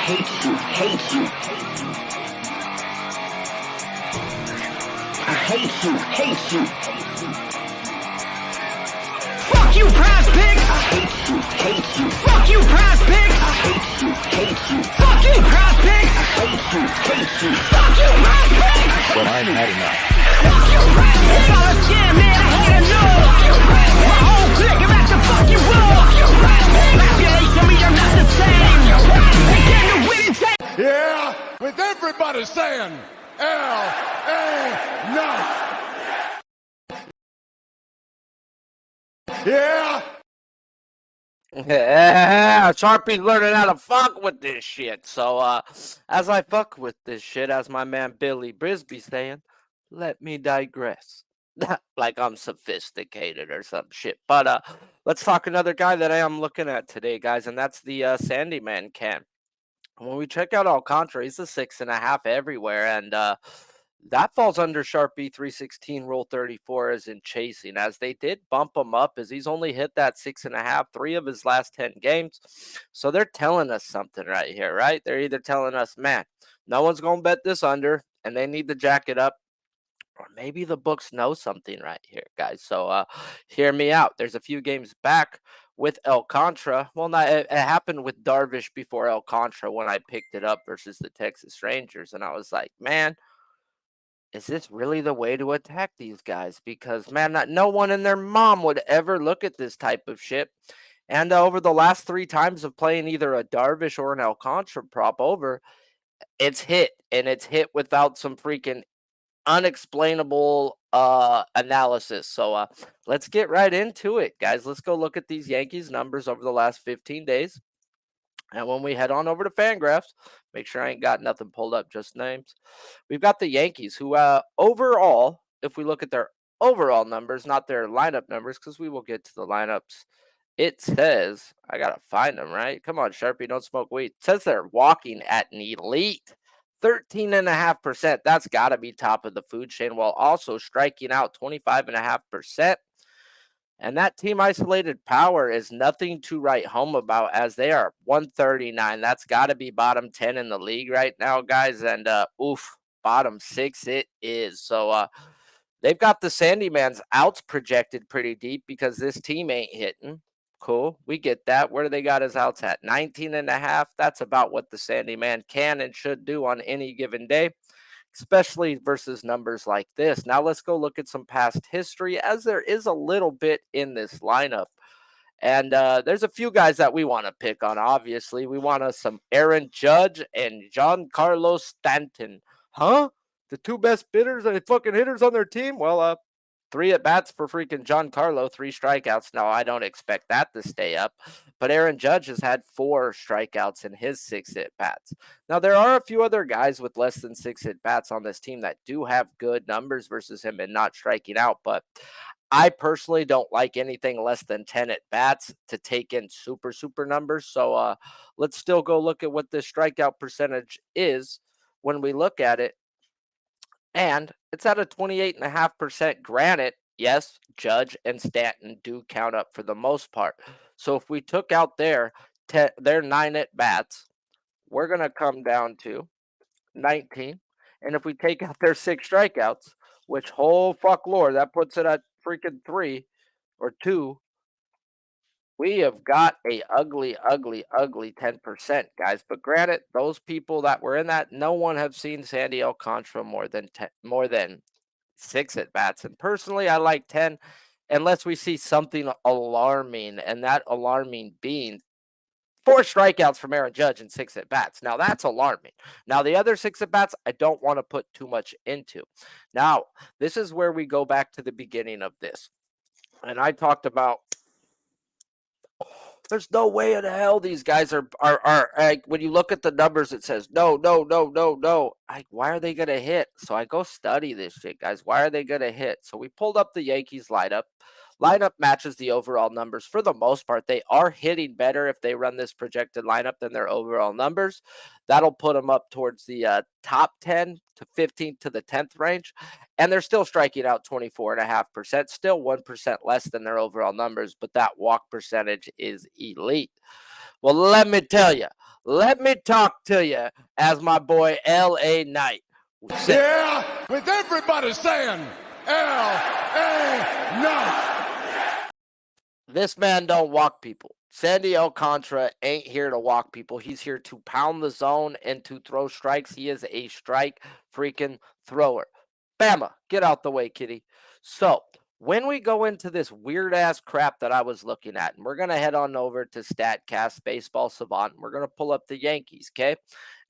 hate you, hate you. I hate you, hate you. Fuck you, prize pig! I hate you, hate you. Fuck you, prize pig! I hate you, hate you. Fuck you, prize pig! I hate you, hate you. Fuck you, prize pig! But I've had enough. Fuck you, prize pig! Solid jam, man, I hate a no! Fuck you, prize pig! My whole clique about to fuck you up! Fuck you, prize pig! Population, we are not the same! Fuck you, prize pig! Get the winning take! Yeah, with everybody saying L.A. Night. Yeah. Yeah, Sharpie's learning how to fuck with this shit. So, as I fuck with this shit, as my man Billy Brisby saying, let me digress. Like I'm sophisticated or some shit. But, let's talk another guy that I am looking at today, guys, and that's the Sandy Man Can. When we check out Alcantara, he's a 6.5 everywhere, and that falls under Sharpie 316 Rule 34 as in chasing, as they did bump him up, as he's only hit that 6.5 3 of his last 10 games. So they're telling us something right here, right? They're either telling us, man, no one's going to bet this under, and they need to jack it up, or maybe the books know something right here, guys. So hear me out. There's a few games back with Alcantara. Well, not, it happened with Darvish before Alcantara when I picked it up versus the Texas Rangers, and I was like, man, is this really the way to attack these guys? Because, man, no one and their mom would ever look at this type of shit. And over the last 3 times of playing either a Darvish or an Alcantara prop over, it's hit. And it's hit without some freaking unexplainable analysis. So let's get right into it, guys. Let's go look at these Yankees numbers over the last 15 days. And when we head on over to Fangraphs, make sure I ain't got nothing pulled up, just names. We've got the Yankees, who overall, if we look at their overall numbers, not their lineup numbers, because we will get to the lineups, it says, I got to find them, right? Come on, Sharpie, don't smoke weed. It says they're walking at an elite 13.5%. That's got to be top of the food chain, while also striking out 25.5%. And that team isolated power is nothing to write home about, as they are 139. That's got to be bottom 10 in the league right now, guys. And bottom 6 it is. So they've got the Sandy Man's outs projected pretty deep because this team ain't hitting. Cool. We get that. Where do they got his outs at? 19.5. That's about what the Sandy Man can and should do on any given day, especially versus numbers like this. Now let's go look at some past history, as there is a little bit in this lineup. And there's a few guys that we want to pick on, obviously. We want some Aaron Judge and Giancarlo Stanton. Huh? The 2 best fucking hitters on their team? Well, 3 at-bats for freaking Giancarlo, 3 strikeouts. Now, I don't expect that to stay up, but Aaron Judge has had 4 strikeouts in his 6 at-bats. Now, there are a few other guys with less than 6 at-bats on this team that do have good numbers versus him and not striking out, but I personally don't like anything less than 10 at-bats to take in super numbers. So let's still go look at what the strikeout percentage is when we look at it. And it's at a 28.5%. Granted, yes, Judge and Stanton do count up for the most part. So if we took out their 9 at-bats, we're going to come down to 19. And if we take out their 6 strikeouts, which, whole fuck lord, that puts it at freaking 3 or 2, we have got a ugly 10%, guys. But granted, those people that were in that, no one have seen Sandy Alcantara more than 6 at bats. And personally, I like 10, unless we see something alarming, and that alarming being 4 strikeouts from Aaron Judge and 6 at bats. Now that's alarming. Now the other 6 at bats, I don't want to put too much into. Now this is where we go back to the beginning of this, and I talked about. There's no way in hell these guys are like, when you look at the numbers, it says no. Why are they going to hit? So I go study this shit, guys. Why are they going to hit? So we pulled up the Yankees lineup. Lineup matches the overall numbers for the most part. They are hitting better if they run this projected lineup than their overall numbers. That'll put them up towards the top 10 to 15th to the 10th range. And they're still striking out 24.5%, still 1% less than their overall numbers, but that walk percentage is elite. Well, let me tell you, let me talk to you as my boy L.A. Knight. Yeah, with everybody saying L.A. Knight. This man don't walk people. Sandy Alcantara ain't here to walk people. He's here to pound the zone and to throw strikes. He is a strike freaking thrower. Bama, get out the way, kitty. So, when we go into this weird ass crap that I was looking at, and we're going to head on over to StatCast Baseball Savant, and we're going to pull up the Yankees, okay?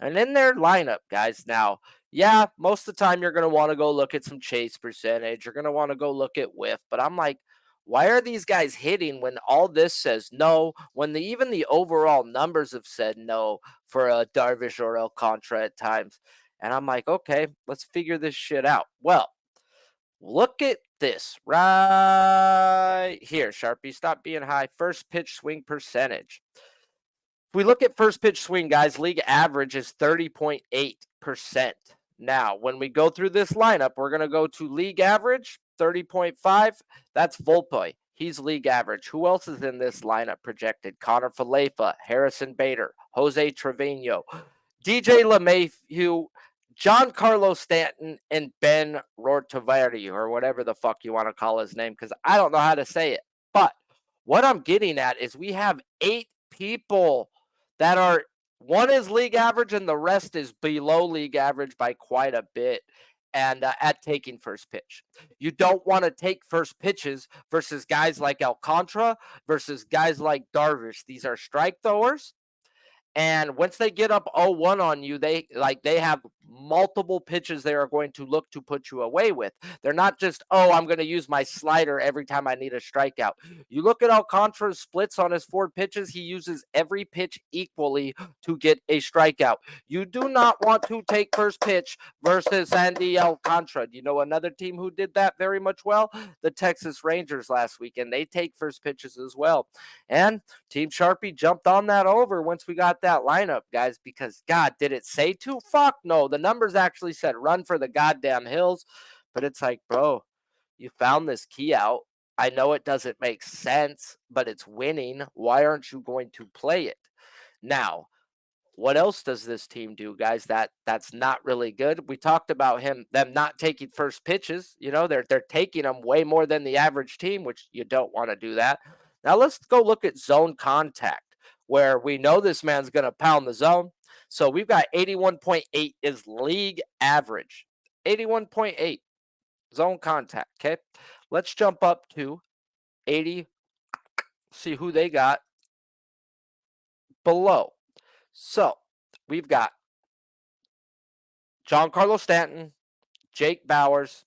And in their lineup, guys, now, yeah, most of the time you're going to want to go look at some chase percentage. You're going to want to go look at whiff. But I'm like, why are these guys hitting when all this says no, when even the overall numbers have said no for a Darvish or Alcantara at times? And I'm like, okay, let's figure this shit out. Well, look at this right here, Sharpie. Stop being high. First pitch swing percentage. If we look at first pitch swing, guys, league average is 30.8%. Now, when we go through this lineup, we're going to go to league average, 30.5. That's Volpe. He's league average. Who else is in this lineup projected? Connor Falefa, Harrison Bader, Jose Trevino, DJ LeMahieu, John Carlos Stanton, and Ben Rotavari, or whatever the fuck you want to call his name, because I don't know how to say it. But what I'm getting at is we have 8 people that are, one is league average and the rest is below league average by quite a bit, and at taking first pitch. You don't want to take first pitches versus guys like Alcantara versus guys like Darvish. These are strike throwers. And once they get up 0-1 on you, they have multiple pitches they are going to look to put you away with. They're not just, oh, I'm going to use my slider every time I need a strikeout. You look at Alcantara's splits on his 4 pitches, he uses every pitch equally to get a strikeout. You do not want to take first pitch versus Sandy Alcantara. You know another team who did that very much well? The Texas Rangers last week, and they take first pitches as well. And Team Sharpie jumped on that over once we got that lineup, guys, because, God, did it say to? Fuck no. The numbers actually said run for the goddamn hills. But it's like, bro, you found this key out. I know it doesn't make sense, but it's winning. Why aren't you going to play it? Now, what else does this team do, guys? That's not really good. We talked about them not taking first pitches. You know, they're taking them way more than the average team, which you don't want to do that. Now let's go look at zone contact, where we know this man's going to pound the zone. So we've got 81.8 is league average. 81.8 zone contact, okay? Let's jump up to 80, see who they got below. So we've got John Carlos Stanton, Jake Bowers,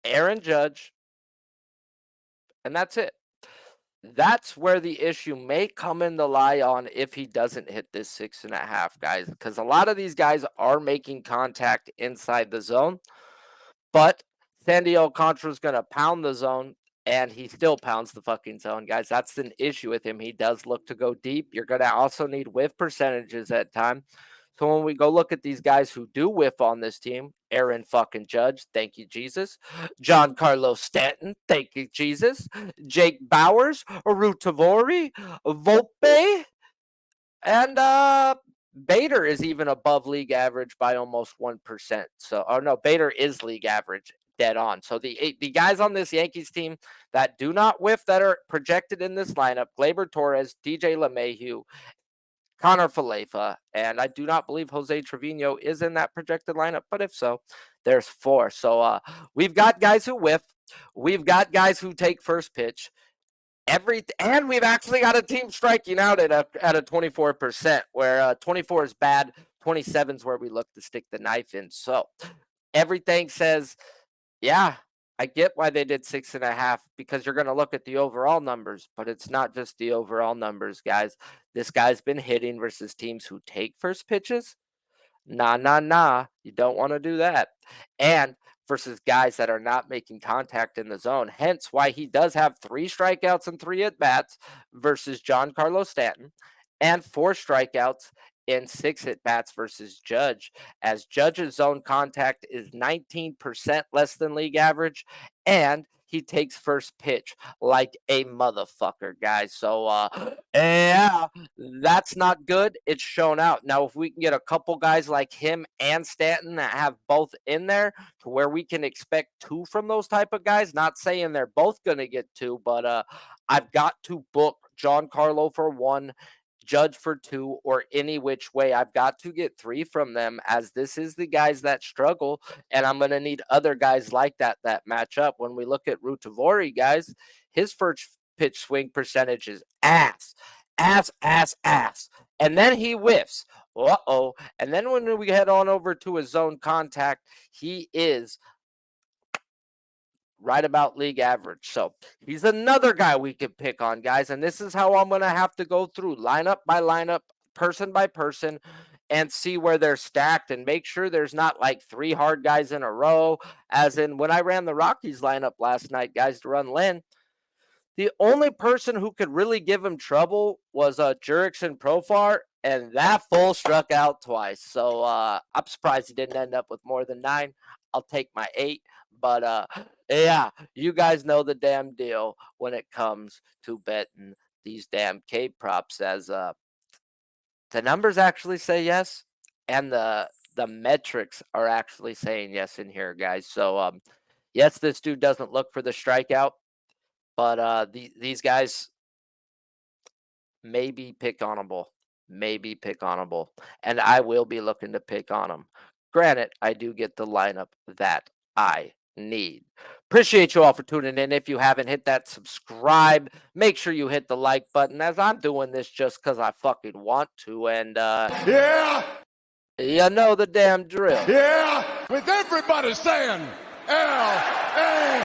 Aaron Judge, and that's it. That's where the issue may come in to lie on if he doesn't hit this 6.5, guys, because a lot of these guys are making contact inside the zone, but Sandy Alcantara is going to pound the zone, and he still pounds the fucking zone, guys. That's an issue with him. He does look to go deep. You're going to also need whiff percentages at time. So when we go look at these guys who do whiff on this team, Aaron fucking Judge, thank you, Jesus. John Carlos Stanton, thank you, Jesus. Jake Bowers, Rutavori, Volpe, and Bader is even above league average by almost 1%. So, oh no, Bader is league average, dead on. So the guys on this Yankees team that do not whiff that are projected in this lineup: Gleyber Torres, DJ LeMahieu, Connor Falefa, and I do not believe Jose Trevino is in that projected lineup, but if so, there's 4. So we've got guys who whiff, we've got guys who take first pitch, and we've actually got a team striking out at a 24%, where 24 is bad, 27 is where we look to stick the knife in. So everything says, yeah, I get why they did 6.5, because you're going to look at the overall numbers, but it's not just the overall numbers, guys. This guy's been hitting versus teams who take first pitches. Nah. You don't want to do that. And versus guys that are not making contact in the zone. Hence why he does have 3 strikeouts and 3 at-bats versus John Carlos Stanton, and 4 strikeouts in 6 at-bats versus Judge, as Judge's zone contact is 19% less than league average, and he takes first pitch like a motherfucker, guys. So, yeah, that's not good. It's shown out. Now, if we can get a couple guys like him and Stanton that have both in there to where we can expect 2 from those type of guys, not saying they're both going to get 2, but I've got to book Giancarlo for 1, Judge for 2, or any which way. I've got to get 3 from them, as this is the guys that struggle, and I'm going to need other guys like that match up. When we look at Rutavori, guys, his first pitch swing percentage is ass. And then he whiffs. Uh-oh. And then when we head on over to his zone contact, he is right about league average. So he's another guy we could pick on, guys. And this is how I'm going to have to go through lineup by lineup, person by person, and see where they're stacked and make sure there's not like 3 hard guys in a row. As in when I ran the Rockies lineup last night, guys, to run Lynn, the only person who could really give him trouble was Jurickson Profar, and that fool struck out twice. So I'm surprised he didn't end up with more than 9. I'll take my 8. But yeah, you guys know the damn deal when it comes to betting these damn K props, as the numbers actually say yes, and the metrics are actually saying yes in here, guys. So yes, this dude doesn't look for the strikeout, but these guys may be pick onable, and I will be looking to pick on them. Granted, I do get the lineup that I need. Appreciate you all for tuning in. If you haven't hit that subscribe, make sure you hit the like button, as I'm doing this just because I fucking want to. And Yeah, you know the damn drill. yeah, with everybody saying L-A.